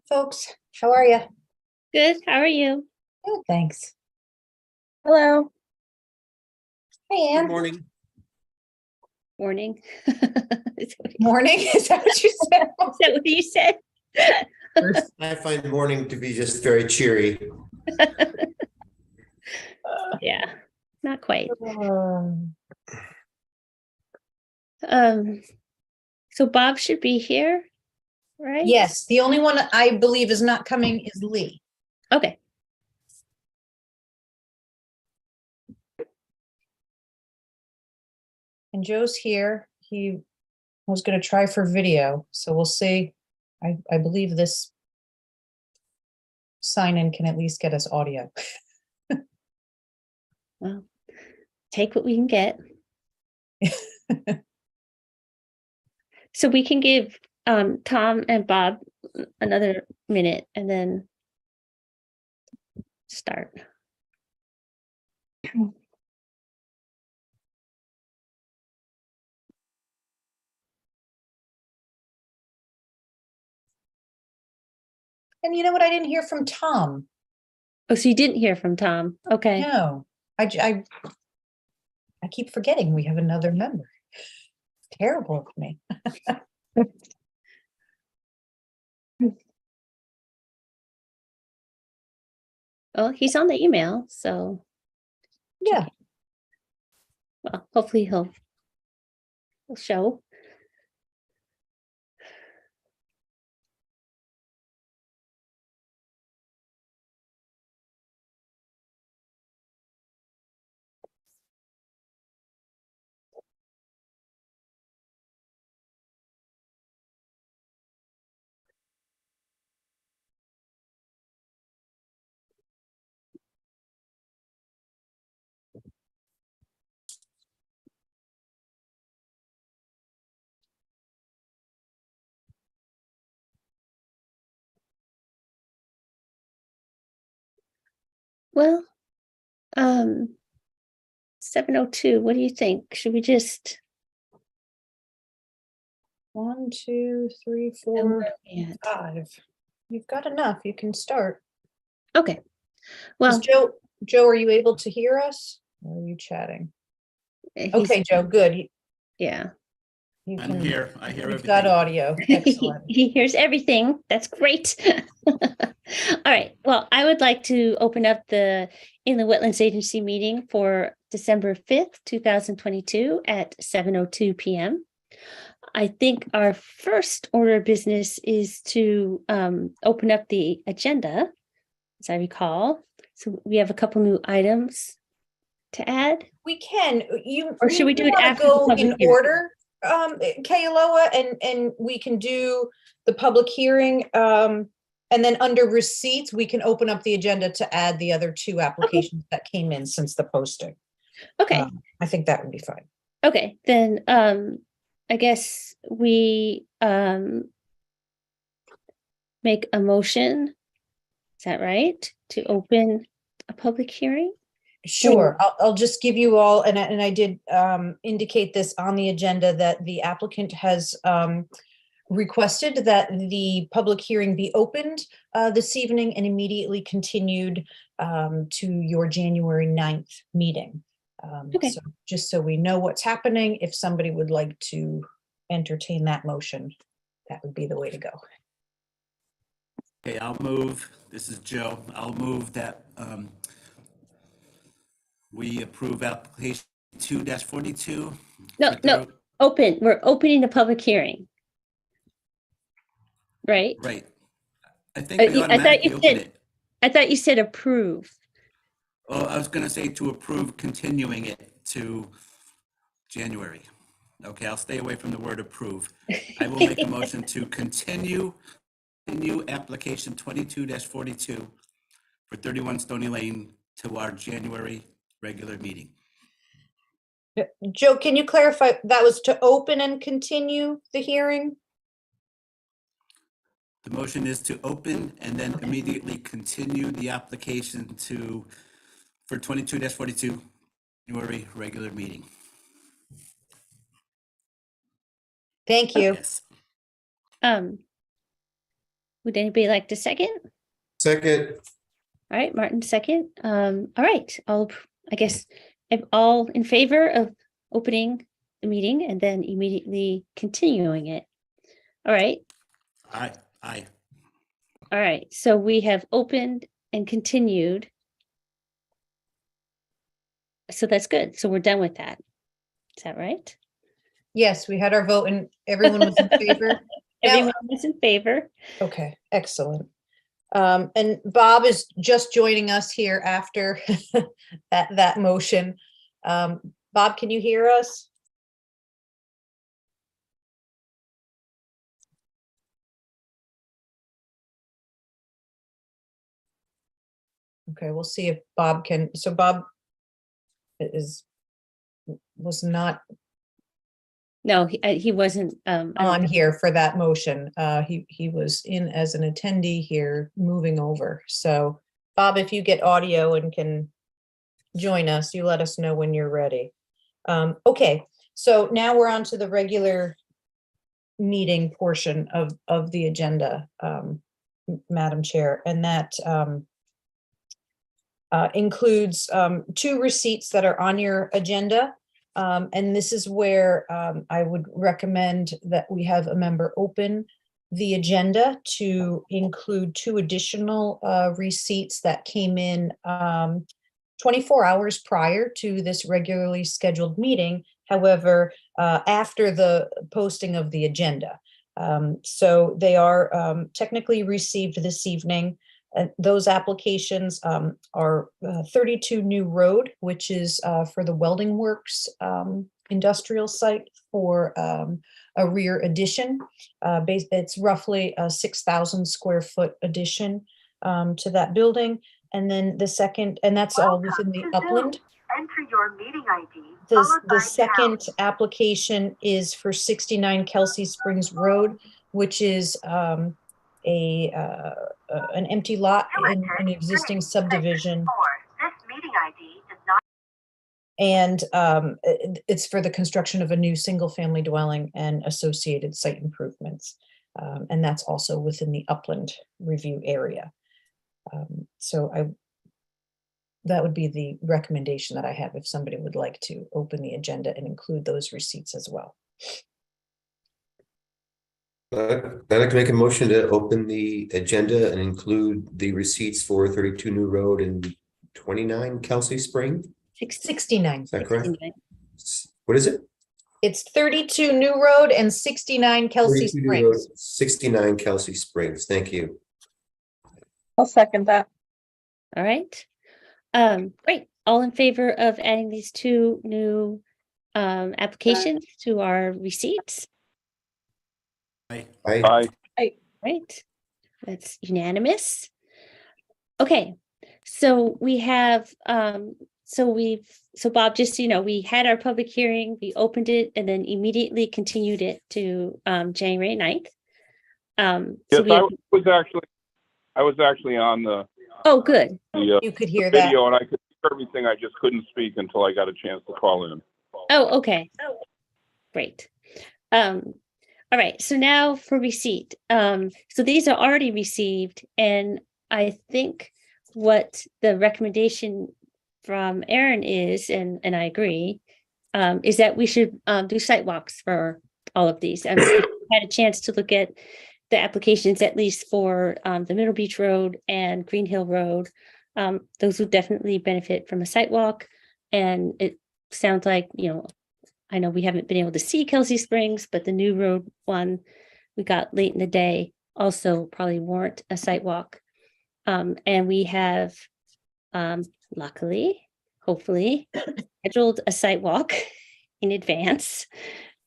Folks, how are you? Good. How are you? Good, thanks. Hello. Hey, Ann. Good morning. Morning. Morning. Is that what you said? Is that what you said? I find morning to be just very cheery. Yeah, not quite. Um, So Bob should be here, right? yes, the only one I believe is not coming is Lee. Okay. And Joe's here. He was going to try for video, so we'll see. I believe this sign-in can at least get us audio. Well, take what we can get. So we can give Tom and Bob another minute and then start. And you know what? I didn't hear from Tom. Oh, so you didn't hear from Tom. Okay. No, I keep forgetting we have another member. Terrible of me. Well, he's on the email, so Yeah. well, hopefully he'll show. Well, 7:02. What do you think? Should we just 1, 2, 3, 4, 5. You've got enough. You can start. Okay. Well, Joe, are you able to hear us? Or are you chatting? Okay, Joe, good. Yeah. I'm here. I hear You've everything. got audio. Excellent. He hears everything. That's great. All right. Well, I would like to open up the Inland Wetlands Agency meeting for December 5th, 2022 at 7:02 p.m. I think our first order of business is to open up the agenda, as I recall. So we have a couple new items to add. We can. Or should we do it wanna after the go public in hearing? order, Kayaloa, and we can do the public hearing. And then under receipts, we can open up the agenda to add the other 2 applications that came in since the posting. Okay. I think that would be fine. Okay, then I guess we make a motion. Is that right? To open a public hearing? Sure, I'll just give you all, and I did indicate this on the agenda, that the applicant has requested that the public hearing be opened this evening and immediately continued to your January 9th meeting. Okay. So just so we know what's happening, if somebody would like to entertain that motion, that would be the way to go. Okay, I'll move. This is Joe. I'll move that we approve application 2-42. No, open. We're opening the public hearing. Right? Right. I think we automatically open it. I thought you said approve. Well, I was going to say to approve continuing it to January. Okay, I'll stay away from the word approve. I will make a motion to continue application 22-42 for 31 Stony Lane to our January regular meeting. Joe, can you clarify, that was to open and continue the hearing? The motion is to open and then immediately continue the application for 22-42 January regular meeting. Thank you. Yes. Would anybody like to second? Second. All right, Martin, second. All right, I guess if all in favor of opening the meeting and then immediately continuing it. All right, Aye. Aye. all right. So we have opened and continued. So that's good. So we're done with that. Is that right? Yes, we had our vote and everyone was in favor. Now- Everyone was in favor. Okay, excellent. And Bob is just joining us here after that motion. Bob, can you hear us? Okay, we'll see if Bob can. So Bob was not No, he wasn't. on here for that motion. He was in as an attendee here, moving over. So Bob, if you get audio and can join us, you let us know when you're ready. Okay, so now we're on to the regular meeting portion of the agenda, Madam Chair, and that includes 2 receipts that are on your agenda. And this is where I would recommend that we have a member open the agenda to include 2 additional receipts that came in 24 hours prior to this regularly scheduled meeting. However, after the posting of the agenda. So they are technically received this evening. Those applications are 32 New Road, which is for the Welding Works industrial site for a rear addition. It's roughly a 6,000 square foot addition to that building. And then the second, and that's all within the upland. Enter your meeting ID. The second application is for 69 Kelsey Springs Road, which is an empty lot in an existing subdivision. This meeting ID does not. And it's for the construction of a new single-family dwelling and associated site improvements. And that's also within the upland review area. So that would be the recommendation that I have if somebody would like to open the agenda and include those receipts as well. I'd like to make a motion to open the agenda and include the receipts for 32 New Road and 29 Kelsey Spring. 69. Is that correct? 69. What is it? It's 32 New Road and 69 Kelsey 32 New Road, Springs. 69 Kelsey Springs. Thank you. I'll second that. All right. Great. All in favor of adding these 2 new applications to our receipts? Aye. Aye. Right. That's unanimous. Okay. So we have, so Bob, just so you know, we had our public hearing, we opened it and then immediately continued it to January 9th. Yes, I was actually on the oh, good. You could hear that. video, and I could hear everything. I just couldn't speak until I got a chance to call in. Oh, okay. Great. All right, so now for receipt. So these are already received, and I think what the recommendation from Aaron is, and I agree, is that we should do site walks for all of these. I've had a chance to look at the applications, at least for the Middle Beach Road and Green Hill Road. Those would definitely benefit from a site walk. And it sounds like, you know, I know we haven't been able to see Kelsey Springs, but the New Road one we got late in the day also probably warrant a site walk. And we have, luckily, hopefully, scheduled a site walk in advance.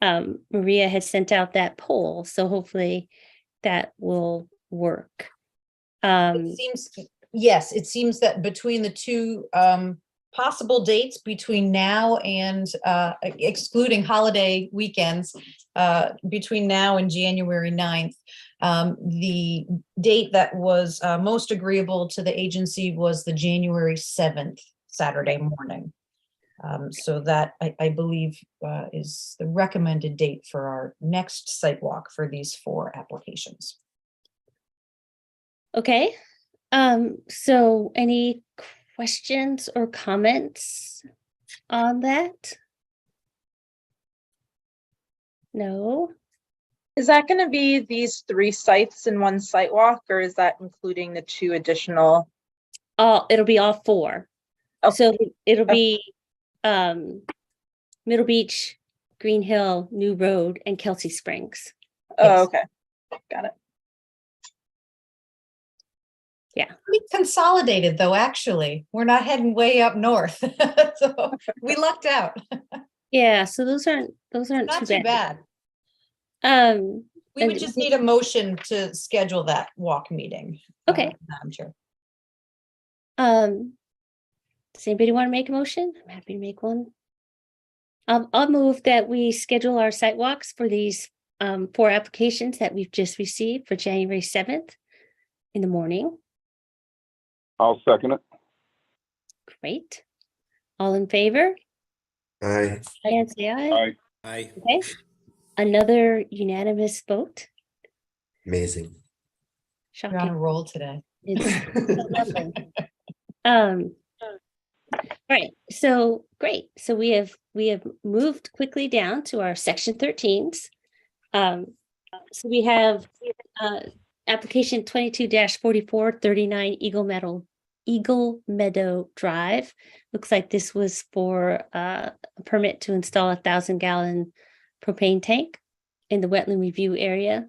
Maria has sent out that poll, so hopefully that will work. It seems, yes, it seems that between the 2 possible dates between now and, excluding holiday weekends, between now and January 9th. The date that was most agreeable to the agency was the January 7th, Saturday morning. So that I believe is the recommended date for our next site walk for these 4 applications. Okay, so any questions or comments on that? No? Is that going to be these 3 sites in one site walk, or is that including the 2 additional? It'll be all 4. Oh. So it'll be Middle Beach, Green Hill, New Road, and Kelsey Springs. Oh, okay. Got it. We consolidated though, actually. We're not heading way up north. So we lucked out. Yeah, so those aren't Not too bad. Um, We would And- just need a motion to schedule that walk meeting. Okay. Madam Chair. Does anybody want to make a motion? I'm happy to make one. I'll move that we schedule our site walks for these 4 applications that we've just received for January 7th in the morning. I'll second it. Great. All in favor? Aye. And say aye. Aye. Aye. Okay. Another unanimous vote. Amazing. You're on a Shocking. roll today. It's lovely. All right, so great. So we have moved quickly down to our section 13s. So we have application 22-4439 Eagle Meadow Drive. Looks like this was for a permit to install a 1,000-gallon propane tank in the wetland review area.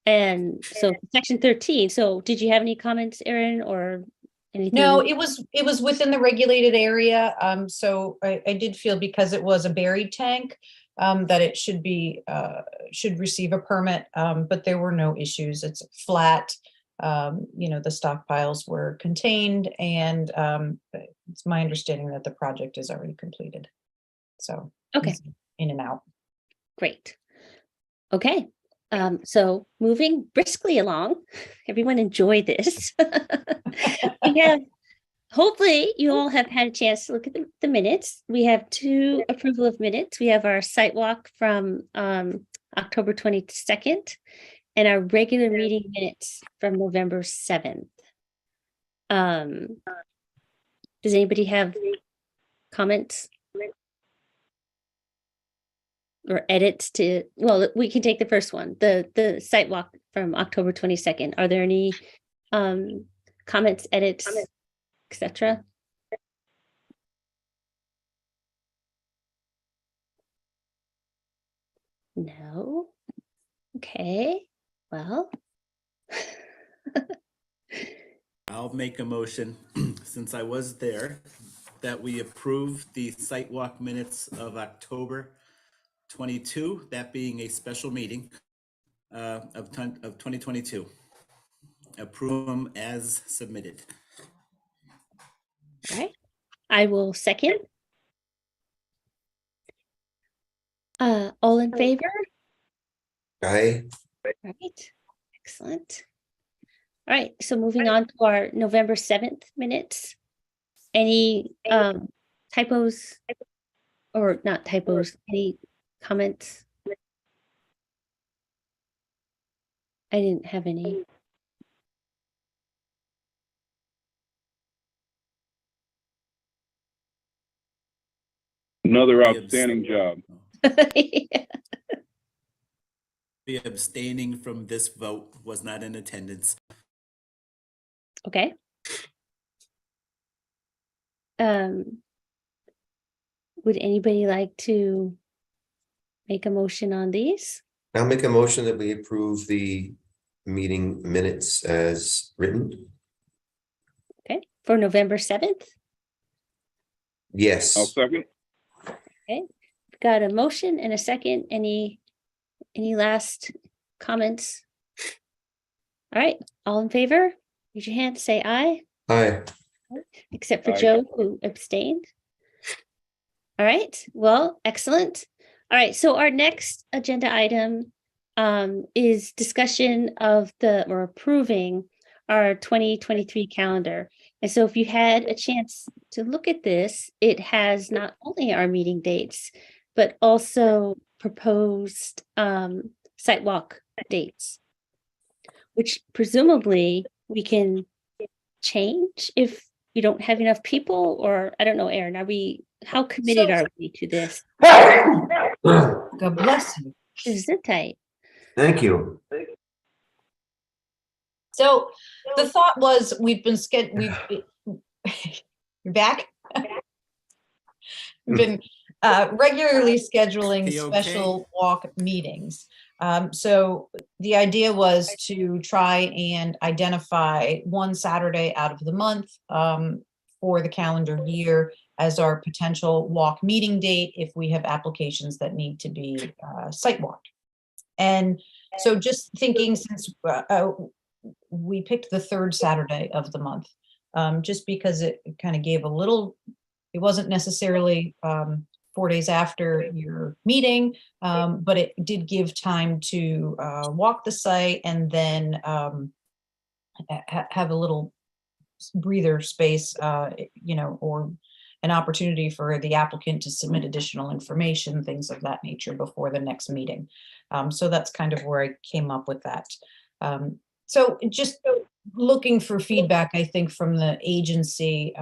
And so section 13. So did you have any comments, Erin, or anything? No, it was within the regulated area. So I did feel because it was a buried tank, that it should receive a permit, but there were no issues. It's flat. The stockpiles were contained, and it's my understanding that the project is already completed. So Okay. easy in and out. Great. Okay. So moving briskly along, everyone enjoy this. We have, hopefully you all have had a chance to look at the minutes. We have 2 approval of minutes. We have our site walk from October 22nd and our regular meeting minutes from November 7th. Does anybody have comments or edits to, well, we can take the first one, the site walk from October 22nd. Are there any comments, edits, etc.? No. Okay. Well. I'll make a motion, since I was there, that we approve the site walk minutes of October 22, that being a special meeting of 2022. Approve them as submitted. All right. I will second. All in favor? Aye. All right. Excellent. All right. So moving on to our November 7th minutes. Any typos or not typos, any comments? I didn't have any. Another outstanding job. Be abstaining from this vote, was not in attendance. Okay. Would anybody like to make a motion on these? I'll make a motion that we approve the meeting minutes as written. Okay, for November 7th. Yes. I'll second. Got a motion and a second. Any last comments? All right, all in favor? Raise your hand, say aye, Aye. except for Aye. Joe, who abstained. All right, well, excellent. All right, so our next agenda item is discussion of or approving our 2023 calendar. And so if you had a chance to look at this, it has not only our meeting dates, but also proposed site walk dates, which presumably we can change if you don't have enough people, or I don't know, Erin, how committed So- are we to this? God bless you. Is it tight? Thank you. So the thought was we've you're back. We've been regularly scheduling Okay. special walk meetings. So the idea was to try and identify one Saturday out of the month for the calendar year as our potential walk meeting date if we have applications that need to be site walked. And so just thinking, since we picked the third Saturday of the month, just because it kind of gave it wasn't necessarily 4 days after your meeting, but it did give time to walk the site and then have a little breather space, or an opportunity for the applicant to submit additional information, things of that nature before the next meeting. So that's kind of where I came up with that. So just looking for feedback, I think, from the agency,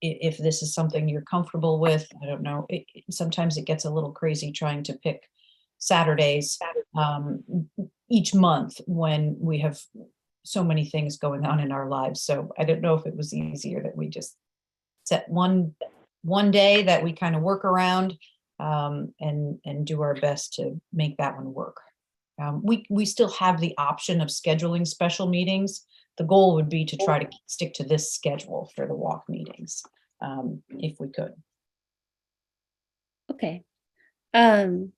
if this is something you're comfortable with. I don't know. Sometimes it gets a little crazy trying to pick Saturdays each month when we have so many things going on in our lives. So I don't know if it was easier that we just set one day that we kind of work around and do our best to make that one work. We still have the option of scheduling special meetings. The goal would be to try to stick to this schedule for the walk meetings, if we could. Okay. Well,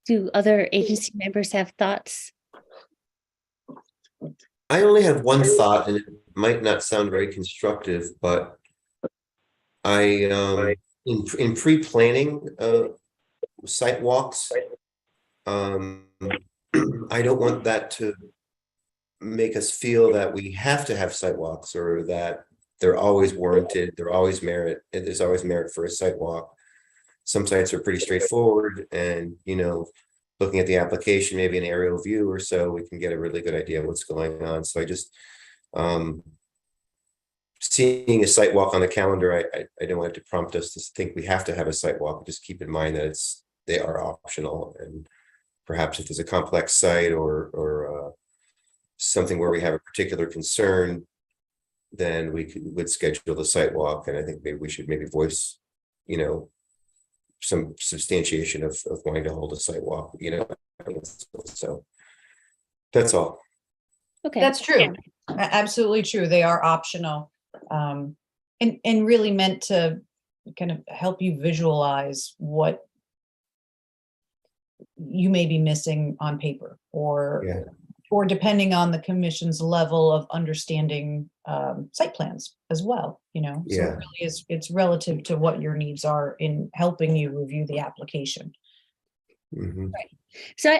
do other agency members have thoughts? I only have one thought, and it might not sound very constructive, but I in pre-planning site walks, I don't want that to make us feel that we have to have site walks, or that they're always warranted, there's always merit for a site walk. Some sites are pretty straightforward, and looking at the application, maybe an aerial view or so, we can get a really good idea of what's going on. So I just seeing a site walk on the calendar, I don't want it to prompt us to think we have to have a site walk. Just keep in mind that they are optional, and perhaps if there's a complex site or something where we have a particular concern, then we would schedule the site walk. And I think maybe we should voice, some substantiation of wanting to hold a site walk, so that's all. Okay. That's true. Absolutely true. They are optional, and really meant to kind of help you visualize what you may be missing on paper, or depending on the commission's level of understanding site plans as well, So Yeah. it really it's relative to what your needs are in helping you review the application. Mhm. So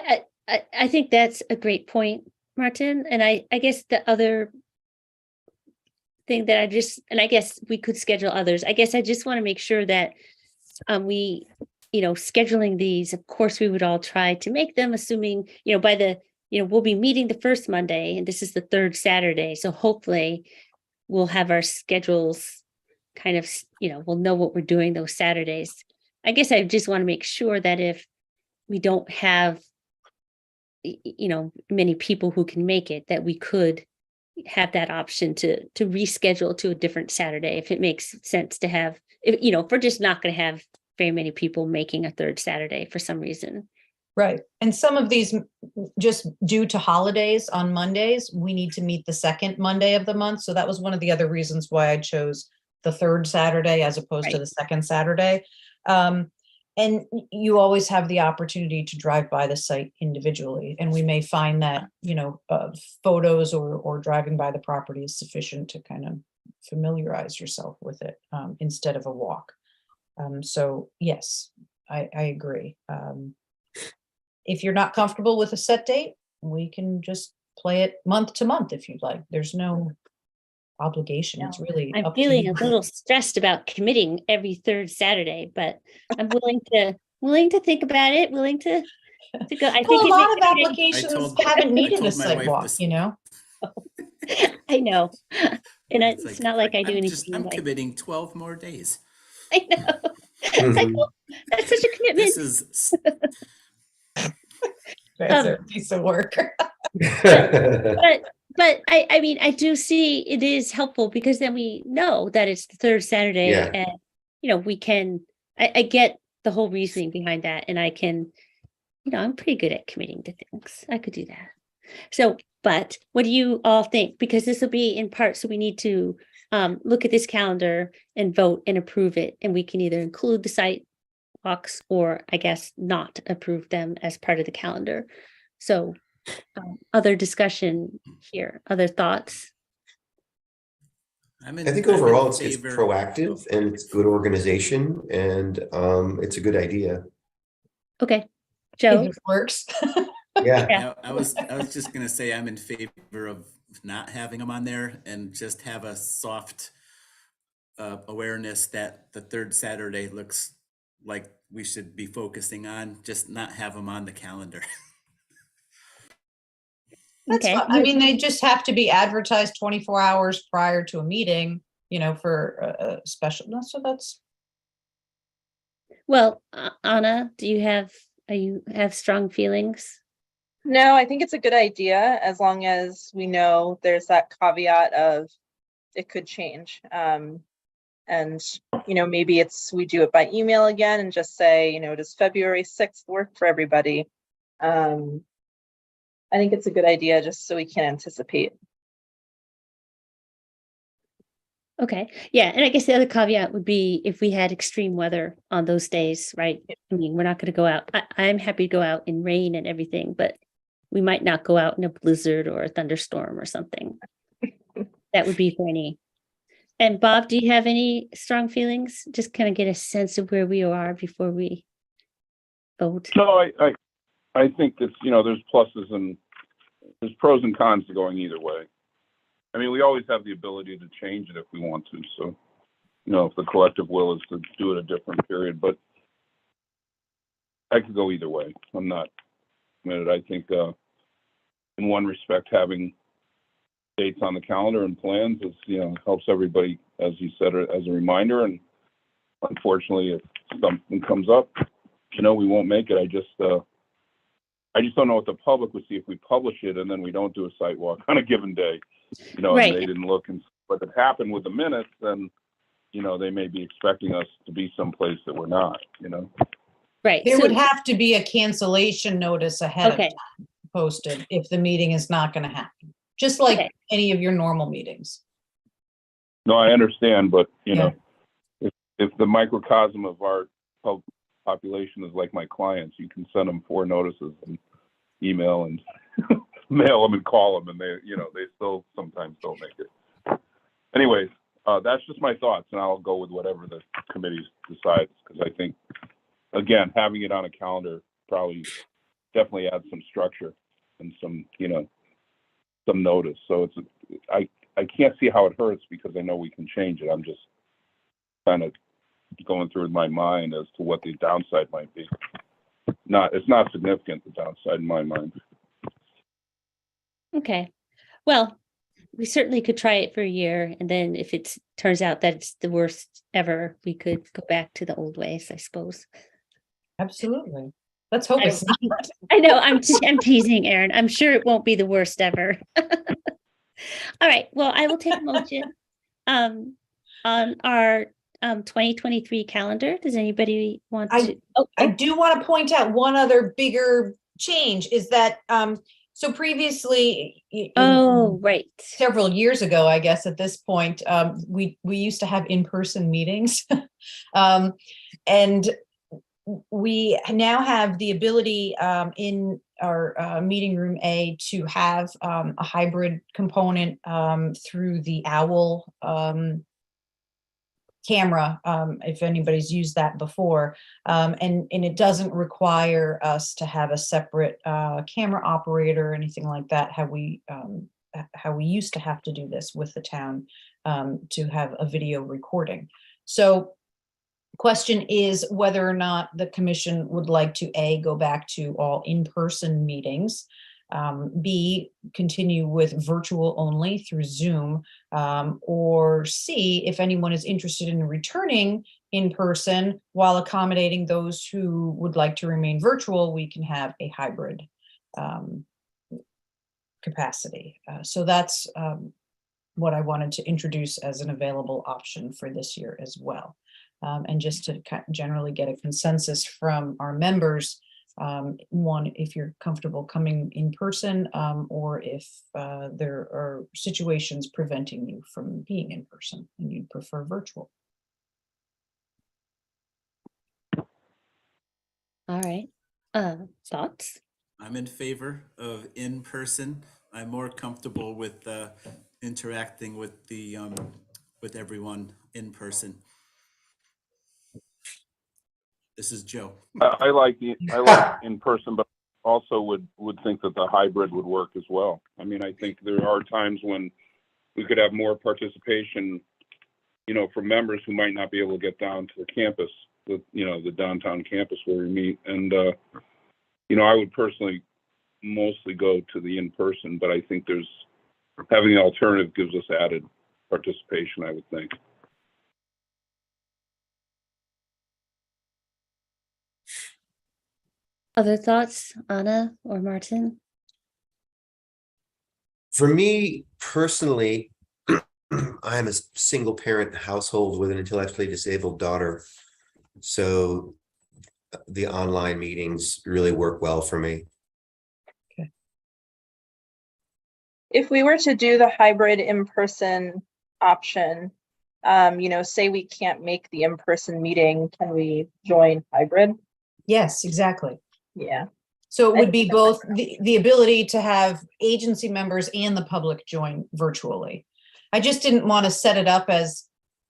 I think that's a great point, Martin. And I guess the other thing that I guess we could schedule others. I guess I just want to make sure that we, scheduling these, of course, we would all try to make them, assuming, by we'll be meeting the first Monday, and this is the third Saturday. So hopefully we'll have our schedules kind of, we'll know what we're doing those Saturdays. I guess I just want to make sure that if we don't have, many people who can make it, that we could have that option to reschedule to a different Saturday if it makes sense to have, if we're just not going to have very many people making a third Saturday for some reason. Right. And some of these, just due to holidays on Mondays, we need to meet the second Monday of the month. So that was one of the other reasons why I chose the third Saturday as opposed to Right. the second Saturday. And you always have the opportunity to drive by the site individually, and we may find that, photos or driving by the property is sufficient to kind of familiarize yourself with it, instead of a walk. So yes, I agree. If you're not comfortable with a set date, we can just play it month to month if you'd like. There's no obligation. It's really I'm up to feeling you. a little stressed about committing every third Saturday, but I'm willing to think about it, willing to go. I think Well, a it lot of makes- applications haven't needed a told my wife sidewalk, this- I know. And It's it's like, not like I do anything. I'm like, committing 12 more days. I know. It's like, well, that's such a commitment. This is, That's a piece of work. But I mean, I do see it is helpful because then we know that it's the third Saturday Yeah. and, we can, I get the whole reasoning behind that and I can, I'm pretty good at committing to things. I could do that. So, but what do you all think? Because this will be in part, so we need to look at this calendar and vote and approve it. And we can either include the site walks or I guess not approve them as part of the calendar. So other discussion here, other thoughts? I'm I think I'm in overall it's favor- proactive and it's good organization and it's a good idea. Okay, If Joe? it works. Yeah. Yeah, I was just gonna say I'm in favor of not having them on there and just have a soft awareness that the third Saturday looks like we should be focusing on, just not have them on the calendar. That's Okay. fine. I mean, they just have to be advertised 24 hours prior to a meeting, for a special, so that's, Well, Anna, you have strong feelings? No, I think it's a good idea as long as we know there's that caveat of it could change. And, maybe we do it by email again and just say, does February 6th work for everybody? I think it's a good idea just so we can anticipate. Okay, yeah, and I guess the other caveat would be if we had extreme weather on those days, right? I mean, we're not going to go out. I'm happy to go out in rain and everything, but we might not go out in a blizzard or a thunderstorm or something. That would be for any. And Bob, do you have any strong feelings? Just kind of get a sense of where we are before we vote. No, I think that, there's pluses and there's pros and cons to going either way. I mean, we always have the ability to change it if we want to. So, if the collective will is to do it a different period, but I could go either way. I'm not committed. I think, in one respect, having dates on the calendar and plans is, helps everybody, as you said, as a reminder. And unfortunately, if something comes up, we won't make it. I just don't know what the public would see if we publish it and then we don't do a site walk on a given day. Right. And they didn't look and what had happened with the minutes, then, they may be expecting us to be someplace that we're not, Right. there so- would have to be a cancellation notice ahead of Okay. time posted if the meeting is not going to happen, just like Okay. any of your normal meetings. No, I understand, but, Yeah. if the microcosm of our population is like my clients, you can send them 4 notices and email and mail them and call them, and they still sometimes don't make it. Anyways, that's just my thoughts, and I'll go with whatever the committee decides, because I think, again, having it on a calendar probably definitely adds some structure and some, some notice. So I can't see how it hurts because I know we can change it. I'm just kind of going through my mind as to what the downside might be. It's not significant, the downside in my mind. Okay. Well, we certainly could try it for a year, and then if it turns out that it's the worst ever, we could go back to the old ways, I suppose. Absolutely. Let's hope it's not. I know, I'm teasing, Aaron. I'm sure it won't be the worst ever. All right, well, I will take a motion on our 2023 calendar. Does anybody want to? I do want to point out one other bigger change is that, so previously, Right. several years ago, I guess at this point, we used to have in-person meetings. And we now have the ability in our meeting room A to have a hybrid component through the OWL camera, if anybody's used that before. And it doesn't require us to have a separate camera operator or anything like that, how we used to have to do this with the town to have a video recording. So question is whether or not the commission would like to A, go back to all in-person meetings, B, continue with virtual only through Zoom, or C, if anyone is interested in returning in person while accommodating those who would like to remain virtual, we can have a hybrid capacity. So that's what I wanted to introduce as an available option for this year as well. And just to generally get a consensus from our members, one, if you're comfortable coming in person, or if there are situations preventing you from being in person and you'd prefer virtual. All right. Thoughts? I'm in favor of in-person. I'm more comfortable with interacting with the with everyone in person. This is Joe. I like in person, but also would think that the hybrid would work as well. I mean, I think there are times when we could have more participation, you know, from members who might not be able to get down to the campus, the downtown campus where we meet. And, you know, I would personally mostly go to the in-person, but I think having the alternative gives us added participation, I would think. Other thoughts, Anna or Martin? For me personally, I'm a single parent household with an intellectually disabled daughter. So the online meetings really work well for me. If we were to do the hybrid in-person option, you know, say we can't make the in-person meeting, can we join hybrid? Yes, exactly. Yeah. So it would be both the ability to have agency members and the public join virtually. I just didn't want to set it up as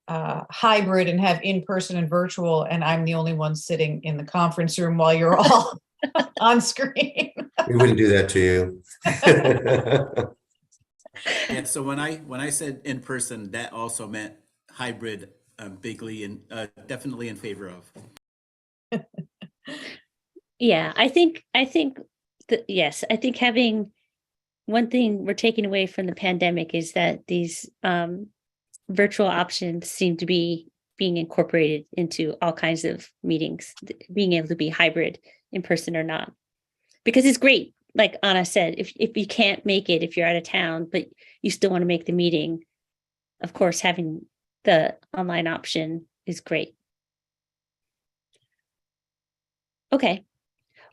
hybrid and have in-person and virtual, and I'm the only one sitting in the conference room while you're all on screen. We wouldn't do that to you. Yeah, so when I said in person, that also meant hybrid, bigly and definitely in favor of. Yeah, I think that, yes, I think having one thing we're taking away from the pandemic is that these virtual options seem to be being incorporated into all kinds of meetings, being able to be hybrid in person or not, because it's great. Like Anna said, if you can't make it, if you're out of town, but you still want to make the meeting, of course, having the online option is great. Okay.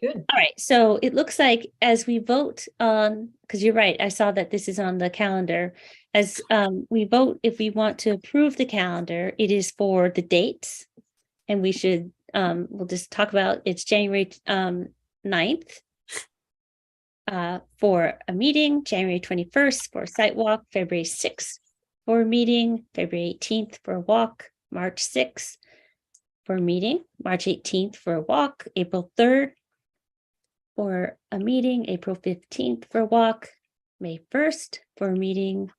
Good. All right. So it looks like as we vote on, because you're right, I saw that this is on the calendar. As we vote, if we want to approve the calendar, it is for the dates. And we should, we'll just talk about it's January 9th. For a meeting, January 21st for a site walk, February 6th for a meeting, February 18th for a walk, March 6th for a meeting, March 18th for a walk, April 3rd for a meeting, April 15th for a walk, May 1st for a meeting.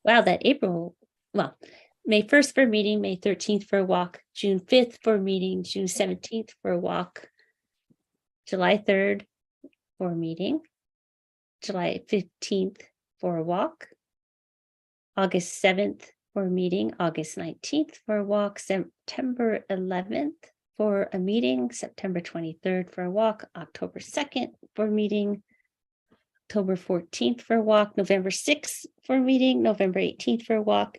Wow, May 1st for a meeting, May 13th for a walk, June 5th for a meeting, June 17th for a walk, July 3rd for a meeting, July 15th for a walk, August 7th for a meeting, August 19th for a walk, September 11th for a meeting, September 23rd for a walk, October 2nd for a meeting, October 14th for a walk, November 6th for a meeting, November 18th for a walk,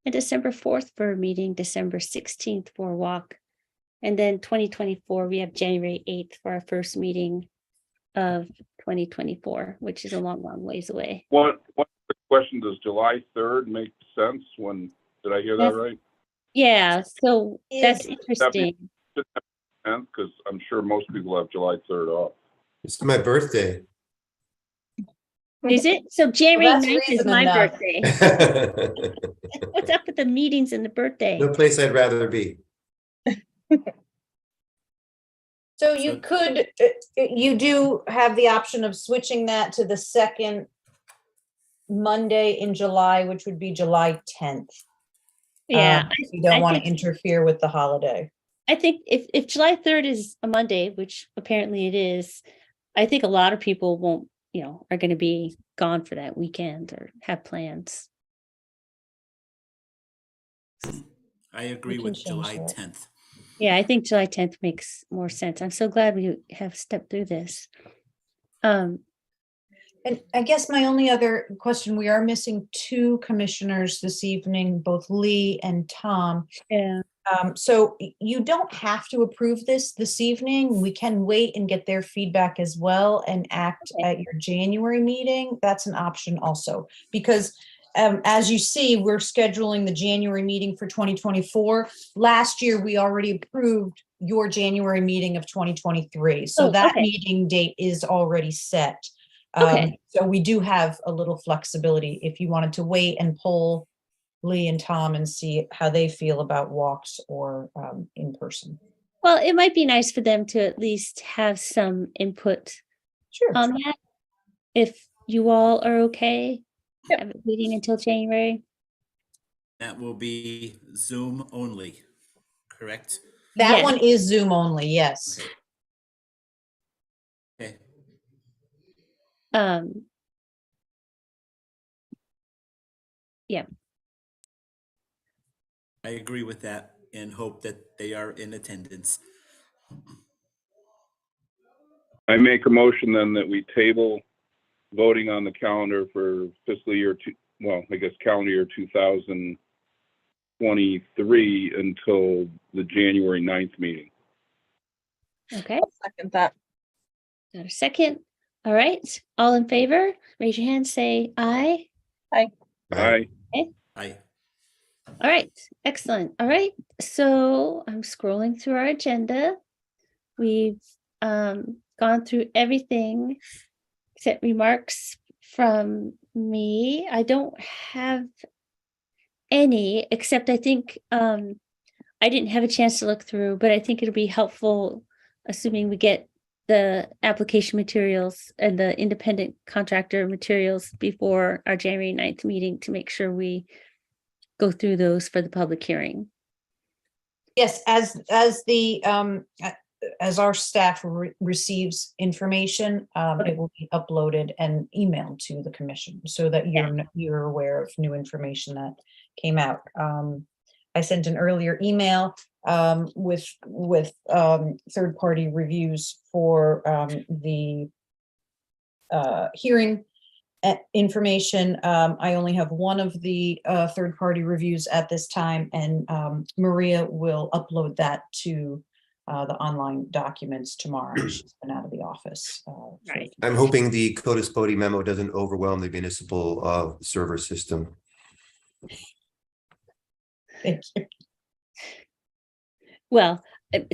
and December 4th for a meeting, December 16th for a walk. And then 2024, we have January 8th for our first meeting of 2024, which is a long ways away. One question, does July 3rd make sense? Did I hear that right? Yeah, so that's Is- interesting. 10th? Because I'm sure most people have July 3rd off. It's my birthday. Is it? So January that's 9th is reason my enough. birthday. No What's up with the meetings and the birthday? place I'd rather be. So you could, you do have the option of switching that to the second Monday in July, which would be July 10th. Yeah, If you don't I want to think- interfere with the holiday. I think if July 3rd is a Monday, which apparently it is, I think a lot of people won't, are going to be gone for that weekend or have plans. I agree can with change July that. 10th. Yeah, I think July 10th makes more sense. I'm so glad we have stepped through this. Um, And I guess my only other question, we are missing two commissioners this evening, both Lee and Tom. yeah, So you don't have to approve this evening. We can wait and get their feedback as well and act Okay. at your January meeting. That's an option also, because as you see, we're scheduling the January meeting for 2024. Last year, we already approved your January meeting of 2023. So Oh, that okay. meeting date is already set. Okay. So we do have a little flexibility if you wanted to wait and poll Lee and Tom and see how they feel about walks or in person. Well, it might be nice for them to at least have some input Sure. on that. If you all are okay, Yep. have it meeting until January. That will be Zoom only, correct? That Yes. one is Zoom only, yes. Okay. Yeah, I agree with that and hope that they are in attendance. I make a motion then that we table voting on the calendar for fiscal year calendar year 2023 until the January 9th meeting. okay. I'll second that. Got a second. All right. All in favor, raise your hand, say aye. Aye. I, All right, excellent. All right, so I'm scrolling through our agenda. We've gone through everything except remarks from me. I don't have any, except I think I didn't have a chance to look through, but I think it'll be helpful, assuming we get the application materials and the independent contractor materials before our January 9th meeting, to make sure we go through those for the public hearing. Yes, as our staff receives information, it will be uploaded and emailed to the commission so that you're aware of new information that came out. I sent an earlier email with third-party reviews for the hearing information. I only have one of the third-party reviews at this time, and Maria will upload that to the online documents tomorrow. She's been out of the office. Right. I'm hoping the Codis Podi memo doesn't overwhelm the municipal server system. Thank you. Well,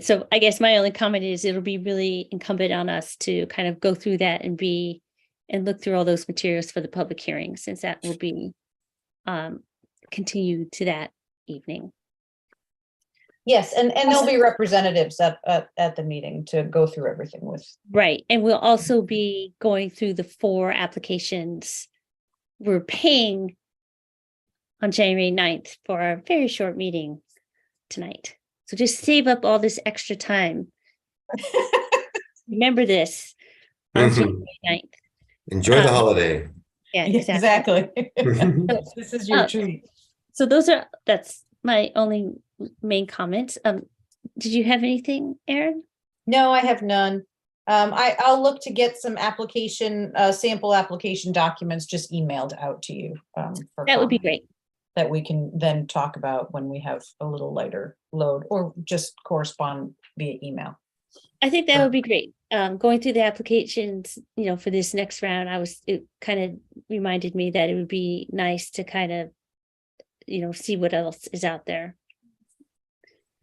so I guess my only comment is it'll be really incumbent on us to kind of go through that and look through all those materials for the public hearing, since that will be continued to that evening. Yes, and there'll be representatives at the meeting to go through everything with. Right, and we'll also be going through the 4 applications we're paying on January 9th for our very short meeting tonight. So just save up all this extra time. Remember this on January 9th. Enjoy the holiday. Yeah, exactly. Exactly. This is your treat. So that's my only main comments. Did you have anything, Erin? No, I have none. I'll look to get some sample application documents just emailed out to you. That would be great. That we can then talk about when we have a little lighter load, or just correspond via email. I think that would be great. Going through the applications, for this next round, it kind of reminded me that it would be nice to kind of, see what else is out there.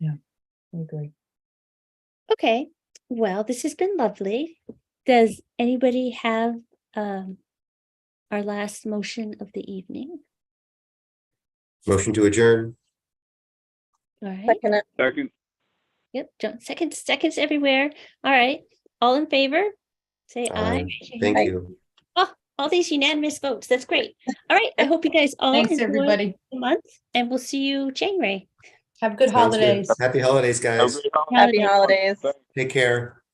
Yeah, I agree. Okay, well, this has been lovely. Does anybody have our last motion of the evening? Motion to adjourn. All right. Second, Second, Yep. Seconds everywhere. All right. All in favor? Say aye. Aye. Raise your Thank hand. you. Oh, all these unanimous votes. That's great. All right. I hope you guys all Thanks, enjoy everybody. the month, and we'll see you January. Have good Sounds good. holidays. Happy holidays, have a guys. great holiday. happy holidays. Thanks. Take care.